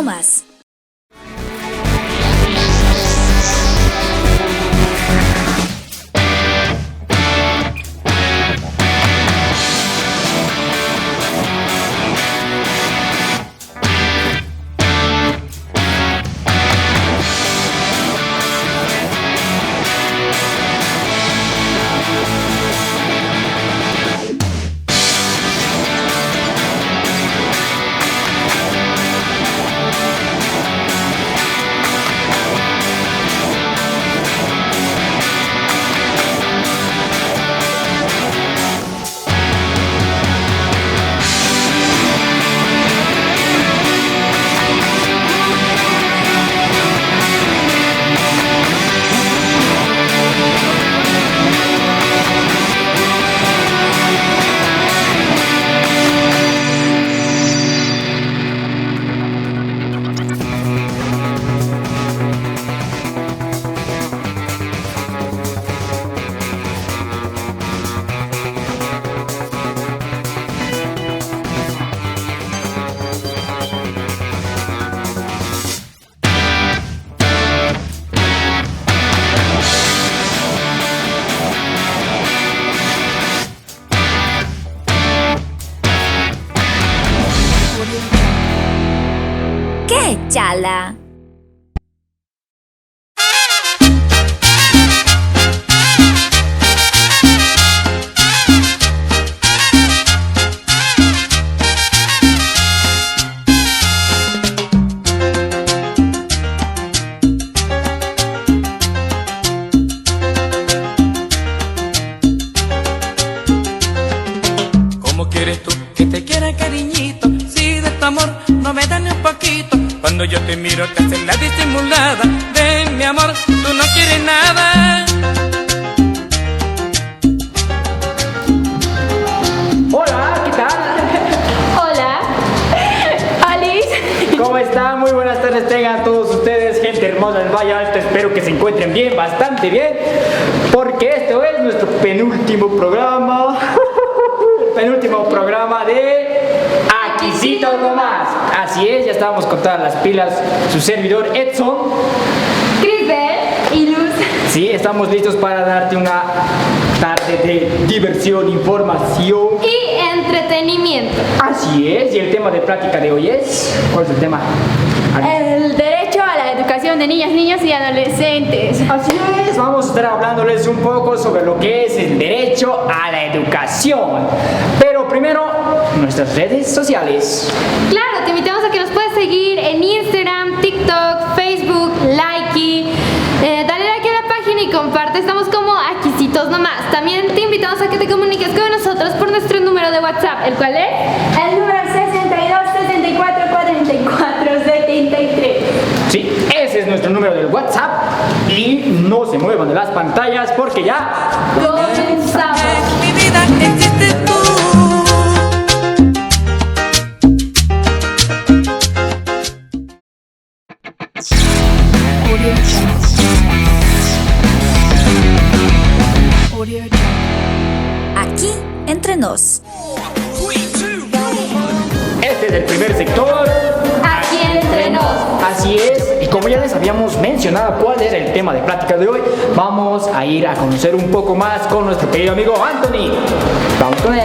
nomás. ¡Qué chala! ¿Cómo quieres tú que te quiera, cariñito? Si de tu amor no me da ni un poquito. Cuando yo te miro te haces la disimulada. De mi amor, tú no quieres nada. Hola, ¿qué tal? Hola, Alice. ¿Cómo están? Muy buenas tardes tengan todos ustedes, gente hermosa del Valle Alto. Espero que se encuentren bien, bastante bien, porque este es nuestro penúltimo programa. Penúltimo programa de Aquisitos Nomás. Así es, ya estábamos con todas las pilas. Su servidor Edson, Crisbel y Luz. sí, estamos listos para darte una tarde de diversión, información. Y entretenimiento. Así es, y el tema de plática de hoy es... ¿Cuál es el tema? El derecho a la educación de niñas, niños y adolescentes. Así es, vamos a estar hablándoles un poco sobre lo que es el derecho a la educación. Pero primero, nuestras redes sociales. Claro, te invitamos a que nos puedas seguir en Instagram, TikTok, Facebook, Likey. Dale like a la página y comparte. Estamos como Aquisitos Nomás. También te invitamos a que te comuniques con nosotros por nuestro número de WhatsApp, el cual es El número 62 64 44 73. Sí, ese es nuestro número del WhatsApp. Y no se muevan de las pantallas porque ya... comenzamos. En mi vida existes tú. Aquí, entre nos. Este es el primer sector. Aquí entre nos. Así es, y como ya les habíamos mencionado cuál era el tema de plática de hoy, vamos a ir a conocer un poco más con nuestro querido amigo Anthony. Vamos con él.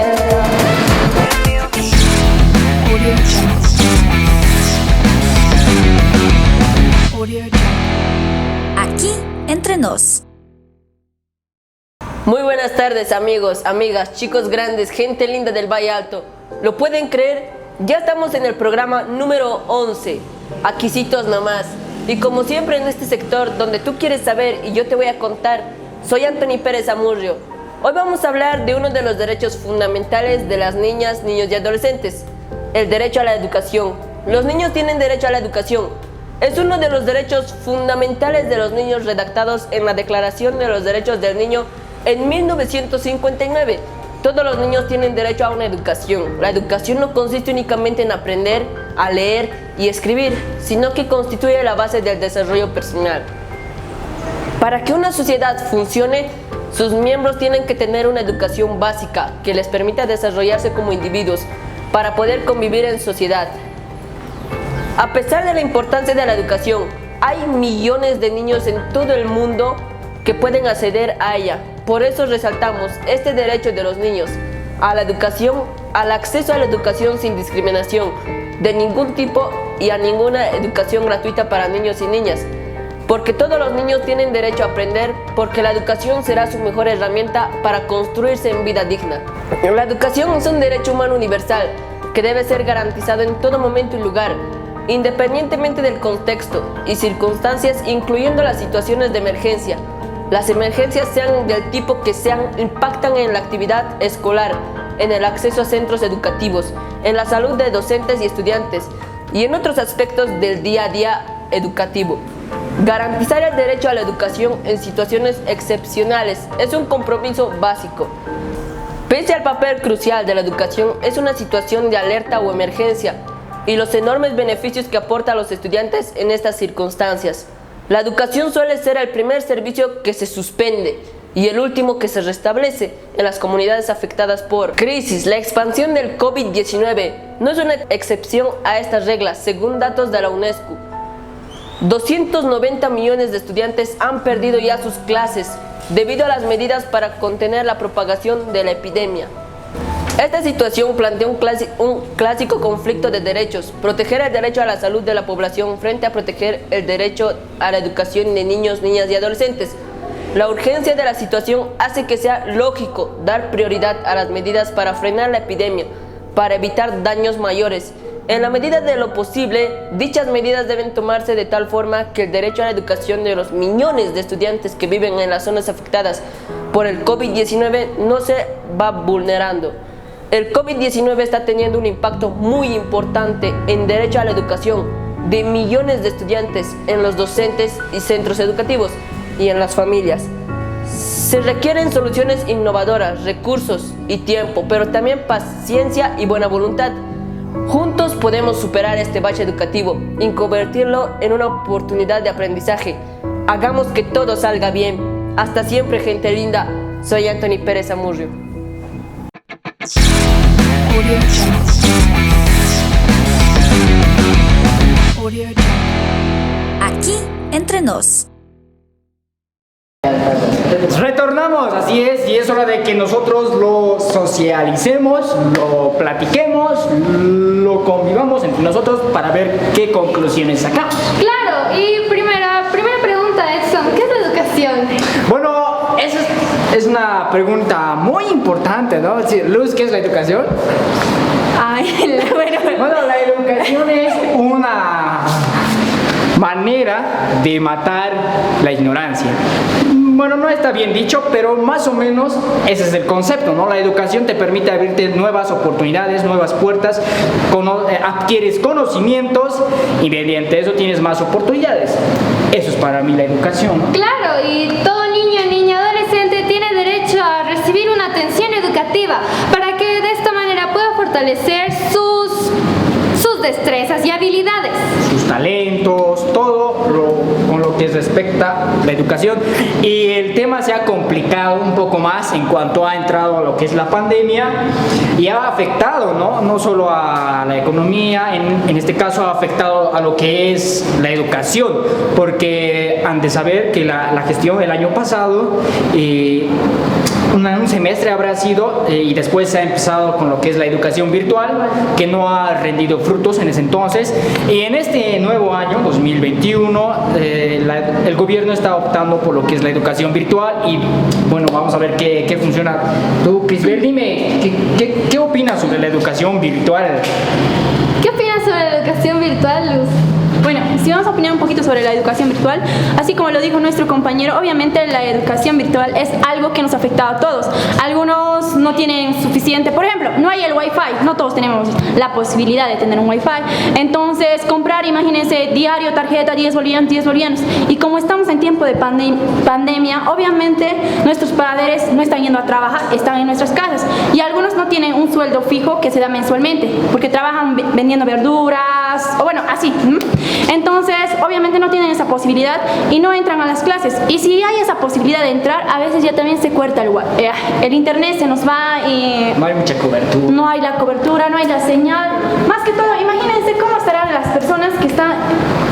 Aquí, entre nos. Muy buenas tardes amigos, amigas, chicos grandes, gente linda del Valle Alto. ¿Lo pueden creer? Ya estamos en el programa número 11, Aquisitos Nomás. Y como siempre en este sector donde tú quieres saber y yo te voy a contar, soy Anthony Pérez Amurrio. Hoy vamos a hablar de uno de los derechos fundamentales de las niñas, niños y adolescentes, el derecho a la educación. Los niños tienen derecho a la educación. Es uno de los derechos fundamentales de los niños redactados en la Declaración de los Derechos del Niño en 1959. Todos los niños tienen derecho a una educación. La educación no consiste únicamente en aprender a leer y escribir, sino que constituye la base del desarrollo personal. Para que una sociedad funcione, sus miembros tienen que tener una educación básica que les permita desarrollarse como individuos para poder convivir en sociedad. A pesar de la importancia de la educación, hay millones de niños en todo el mundo que pueden acceder a ella. Por eso resaltamos este derecho de los niños a la educación, al acceso a la educación sin discriminación de ningún tipo y a ninguna educación gratuita para niños y niñas. Porque todos los niños tienen derecho a aprender, porque la educación será su mejor herramienta para construirse en vida digna. La educación es un derecho humano universal que debe ser garantizado en todo momento y lugar, independientemente del contexto y circunstancias, incluyendo las situaciones de emergencia. Las emergencias sean del tipo que sean, impactan en la actividad escolar, en el acceso a centros educativos, en la salud de docentes y estudiantes y en otros aspectos del día a día educativo. Garantizar el derecho a la educación en situaciones excepcionales es un compromiso básico. Pese al papel crucial de la educación, es una situación de alerta o emergencia y los enormes beneficios que aporta a los estudiantes en estas circunstancias. La educación suele ser el primer servicio que se suspende y el último que se restablece en las comunidades afectadas por crisis. La expansión del COVID-19 no es una excepción a estas reglas, según datos de la UNESCO. 290 millones de estudiantes han perdido ya sus clases debido a las medidas para contener la propagación de la epidemia. Esta situación plantea un clásico conflicto de derechos: proteger el derecho a la salud de la población frente a proteger el derecho a la educación de niños, niñas y adolescentes. La urgencia de la situación hace que sea lógico dar prioridad a las medidas para frenar la epidemia, para evitar daños mayores. En la medida de lo posible, dichas medidas deben tomarse de tal forma que el derecho a la educación de los millones de estudiantes que viven en las zonas afectadas por el COVID-19 no se va vulnerando. El COVID-19 está teniendo un impacto muy importante en derecho a la educación de millones de estudiantes, en los docentes y centros educativos y en las familias. Se requieren soluciones innovadoras, recursos y tiempo, pero también paciencia y buena voluntad. Juntos podemos superar este bache educativo y convertirlo en una oportunidad de aprendizaje. Hagamos que todo salga bien. Hasta siempre, gente linda. Soy Anthony Pérez Amurrio. Aquí entre nos. Retornamos, así es, y es hora de que nosotros lo socialicemos, lo platiquemos, lo convivamos entre nosotros para ver qué conclusiones sacamos. Claro, y primera pregunta, Edson, ¿qué es la educación? Bueno, esa es una pregunta muy importante, ¿no? Sí, Luz, ¿qué es la educación? Ay, Bueno, la educación es una manera de matar la ignorancia. Bueno, no está bien dicho, pero más o menos ese es el concepto, ¿no? La educación te permite abrirte nuevas oportunidades, nuevas puertas, adquieres conocimientos y mediante eso tienes más oportunidades. Eso es para mí la educación, ¿no? Claro, y todo niño, niña, adolescente tiene derecho a recibir una atención educativa para que de esta manera pueda fortalecer sus destrezas y habilidades. Sus talentos, todo con lo que respecta a la educación. Y el tema se ha complicado un poco más en cuanto ha entrado a lo que es la pandemia y ha afectado, no solo a la economía, en este caso ha afectado a lo que es la educación, porque han de saber que la gestión del año pasado un semestre habrá sido y después se ha empezado con lo que es la educación virtual, que no ha rendido frutos en ese entonces, y en este nuevo año 2021 el gobierno está optando por lo que es la educación virtual y bueno, vamos a ver qué funciona. Tú, Crisbel, dime, ¿qué opinas sobre la educación virtual? ¿Qué opinas sobre la educación virtual, Luz? Bueno, si vamos a opinar un poquito sobre la educación virtual, así como lo dijo nuestro compañero, obviamente la educación virtual es algo que nos ha afectado a todos. Algunos no tienen suficiente, por ejemplo, no hay el wifi, no todos tenemos la posibilidad de tener un wifi. Entonces, comprar, imagínense, diario, tarjeta, 10 bolivianos. Y como estamos en tiempo de pandemia, obviamente nuestros padres no están yendo a trabajar, están en nuestras casas. Y algunos no tienen un sueldo fijo que se da mensualmente, porque trabajan vendiendo verduras, o bueno, así. Entonces, obviamente no tienen esa posibilidad y no entran a las clases. Y si hay esa posibilidad de entrar, a veces ya también se corta el internet, se nos va y No hay mucha cobertura. no hay la cobertura, no hay la señal. Más que todo, imagínense cómo estarán las personas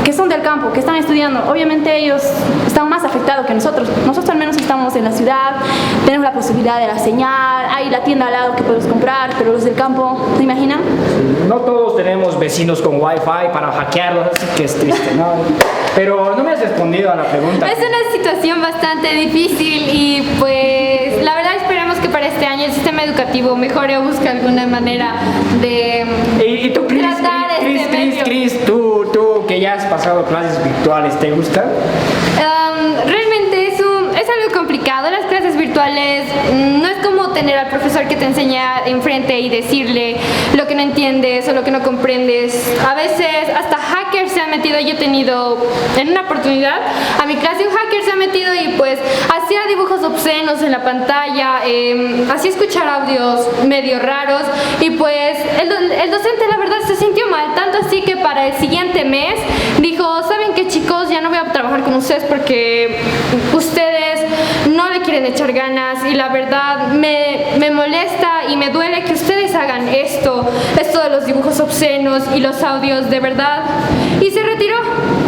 que son del campo, que están estudiando. Obviamente ellos están más afectados que nosotros. Nosotros al menos estamos en la ciudad, tenemos la posibilidad de la señal, hay la tienda al lado que podemos comprar, pero los del campo, ¿se imaginan? No todos tenemos vecinos con wifi para hackearlos, así que es triste, ¿no? Pero no me has respondido a la pregunta. Es una situación bastante difícil y pues la verdad esperamos que para este año el sistema educativo mejore o busque alguna manera de ¿Y tú, Cris, tratar este medio. tú que ya has pasado clases virtuales, ¿te gusta? Realmente es algo complicado. Las clases virtuales no es como tener al profesor que te enseña enfrente y decirle lo que no entiendes o lo que no comprendes. A veces hasta hackers se han metido. Yo he tenido en una oportunidad a mi clase un hacker se ha metido y pues hacía dibujos obscenos en la pantalla, hacía escuchar audios medio raros y pues el docente la verdad se sintió mal, tanto así que para el siguiente mes dijo, ¿saben qué, chicos? Ya no voy a trabajar con ustedes porque ustedes no le quieren echar ganas y la verdad me molesta y me duele que ustedes hagan esto de los dibujos obscenos y los audios de verdad. Y se retiró.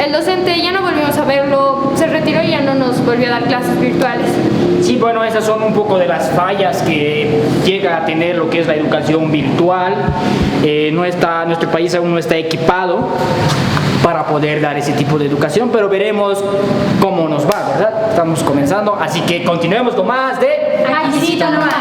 El docente ya no volvimos a verlo, se retiró y ya no nos volvió a dar clases virtuales. Sí, bueno, esas son un poco de las fallas que llega a tener lo que es la educación virtual. Nuestro país aún no está equipado para poder dar ese tipo de educación, pero veremos cómo nos va, ¿verdad? Estamos comenzando, así que continuemos con más de Aquisito nomás.